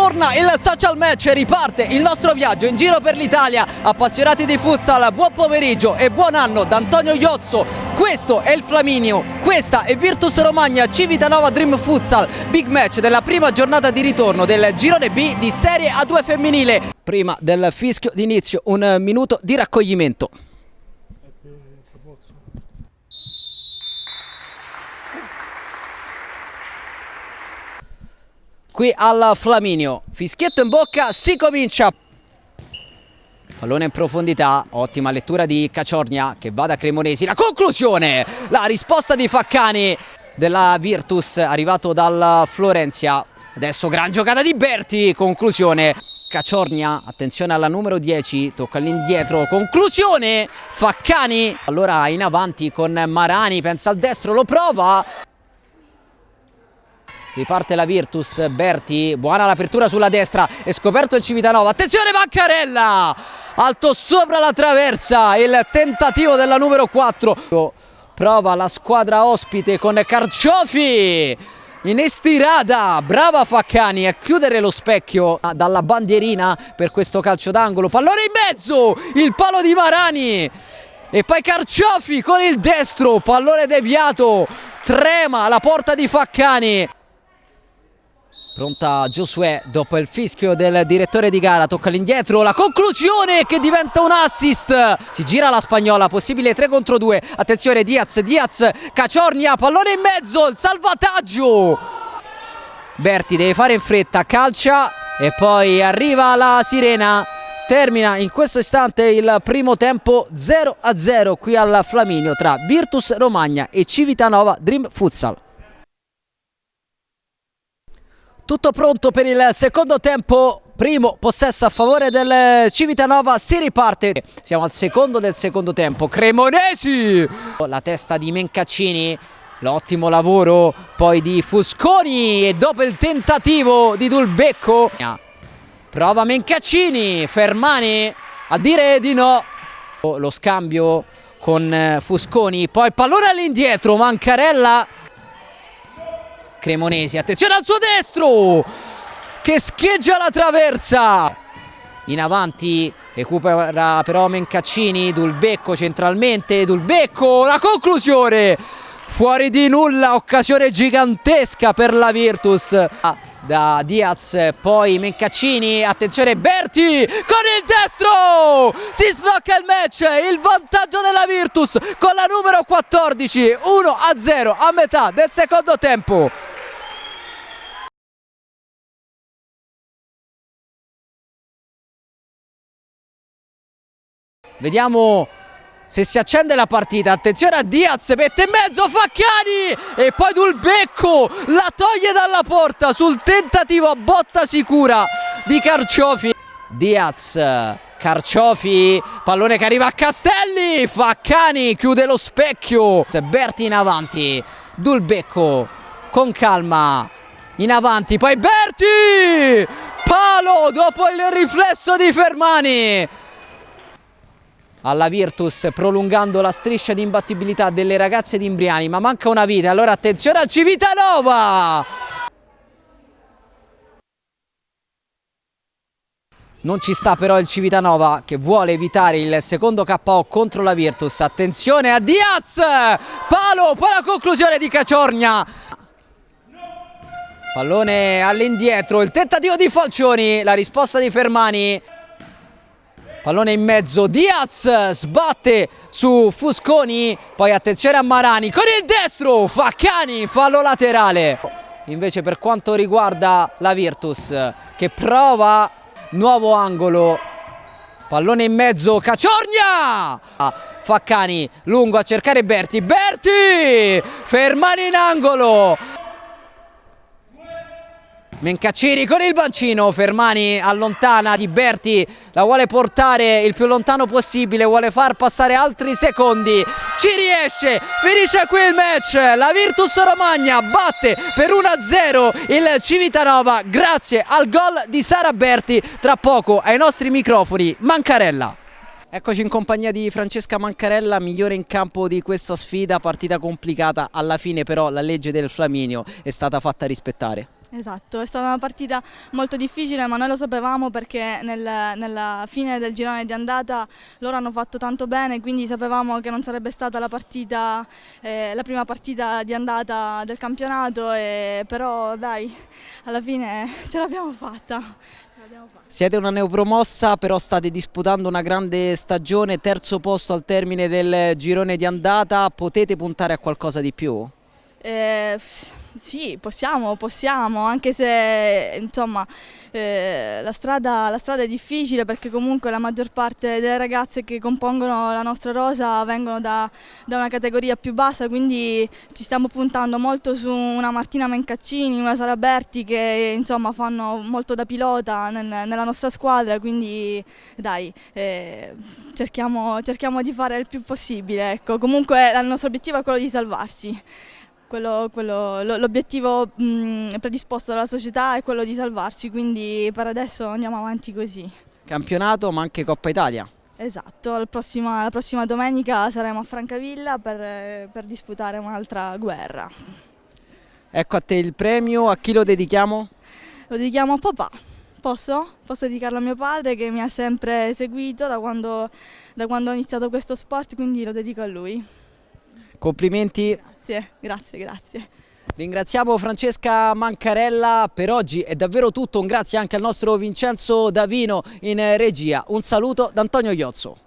torna il social match, riparte il nostro viaggio in giro per l'Italia. Appassionati di futsal, buon pomeriggio e buon anno da Antonio Iozzo. Questo è il Flaminio, questa è Virtus Romagna Civitanova Dream Futsal, big match della prima giornata di ritorno del girone B di Serie A2 femminile. Prima del fischio d'inizio, un minuto di raccoglimento. Qui al Flaminio, fischietto in bocca, si comincia. Pallone in profondità, ottima lettura di Caciornia che va da Cremonesi, la conclusione, la risposta di Faccani della Virtus arrivato dal Florenzia. Adesso gran giocata di Berti, conclusione. Caciornia, attenzione alla numero 10, tocca all'indietro, conclusione. Faccani, allora in avanti con Marani, pensa al destro, lo prova. Riparte la Virtus, Berti, buona l'apertura sulla destra, è scoperto il Civitanova, attenzione Mancarella, alto sopra la traversa, il tentativo della numero 4, prova la squadra ospite con Carciofi, in estirata, brava Faccani a chiudere lo specchio dalla bandierina per questo calcio d'angolo, pallone in mezzo, il palo di Marani e poi Carciofi con il destro, pallone deviato, trema la porta di Faccani. Pronta Giosuè dopo il fischio del direttore di gara, tocca all'indietro, la conclusione che diventa un assist, si gira la spagnola, possibile 3 contro 2, attenzione Diaz, Caciornia, pallone in mezzo, il salvataggio, Berti deve fare in fretta, calcia e poi arriva la sirena, termina in questo istante il primo tempo 0-0 qui al Flaminio tra Virtus Romagna e Civitanova Dream Futsal. Tutto pronto per il secondo tempo, primo possesso a favore del Civitanova, si riparte, siamo al secondo del secondo tempo, Cremonesi, la testa di Mencaccini, l'ottimo lavoro poi di Fusconi e dopo il tentativo di Dulbecco, prova Mencaccini, Fermani a dire di no, lo scambio con Fusconi, poi pallone all'indietro, Mancarella, Cremonesi, attenzione al suo destro che scheggia la traversa, in avanti recupera però Mencaccini, Dulbecco centralmente, Dulbecco, la conclusione, fuori di nulla, occasione gigantesca per la Virtus da Diaz, poi Mencaccini, attenzione Berti con il destro, si sblocca il match, il vantaggio della Virtus con la numero 14, 1-0 a metà del secondo tempo. Vediamo se si accende la partita, attenzione a Diaz, mette in mezzo Faccani e poi Dulbecco la toglie dalla porta sul tentativo a botta sicura di Carciofi. Diaz, Carciofi, pallone che arriva a Castelli, Faccani chiude lo specchio, Berti in avanti, Dulbecco con calma, in avanti, poi Berti, palo dopo il riflesso di Fermani. Alla Virtus prolungando la striscia di imbattibilità delle ragazze di Imbriani, ma manca una vita, allora attenzione a Civitanova! Non ci sta però il Civitanova che vuole evitare il secondo KO contro la Virtus, attenzione a Diaz! Palo, poi la conclusione di Caciornia! Pallone all'indietro, il tentativo di Falcioni, la risposta di Fermani. Pallone in mezzo, Diaz sbatte su Fusconi, poi attenzione a Marani con il destro, Faccani, fallo laterale. Invece per quanto riguarda la Virtus che prova nuovo angolo, pallone in mezzo, Caciornia, Faccani lungo a cercare Berti, Fermani in angolo. Mencaccini con il bacino, Fermani allontana di Berti, la vuole portare il più lontano possibile, vuole far passare altri secondi, ci riesce, finisce qui il match, la Virtus Romagna batte per 1-0 il Civitanova grazie al gol di Sara Berti, tra poco ai nostri microfoni Mancarella. Eccoci in compagnia di Francesca Mancarella, migliore in campo di questa sfida, partita complicata, alla fine però la legge del Flaminio è stata fatta rispettare. Esatto, è stata una partita molto difficile, ma noi lo sapevamo perché nella fine del girone di andata loro hanno fatto tanto bene, quindi sapevamo che non sarebbe stata la prima partita di andata del campionato, però dai, alla fine ce l'abbiamo fatta. Siete una neopromossa, però state disputando una grande stagione, terzo posto al termine del girone di andata, potete puntare a qualcosa di più? Sì, possiamo, anche se insomma la strada è difficile perché comunque la maggior parte delle ragazze che compongono la nostra rosa vengono da una categoria più bassa, quindi ci stiamo puntando molto su una Martina Mencaccini, una Sara Berti che insomma fanno molto da pilota nella nostra squadra, quindi dai, cerchiamo di fare il più possibile. Ecco. Comunque il nostro obiettivo è quello di salvarci. L'obiettivo predisposto dalla società è quello di salvarci, quindi per adesso andiamo avanti così. Campionato ma anche Coppa Italia. Esatto, la prossima domenica saremo a Francavilla per disputare un'altra guerra. Ecco a te il premio, a chi lo dedichiamo? Lo dedichiamo a papà. Posso? Posso dedicarlo a mio padre che mi ha sempre seguito da quando ho iniziato questo sport, quindi lo dedico a lui. Complimenti. Grazie. Ringraziamo Francesca Mancarella, per oggi è davvero tutto, un grazie anche al nostro Vincenzo Davino in regia, un saluto da Antonio Iozzo.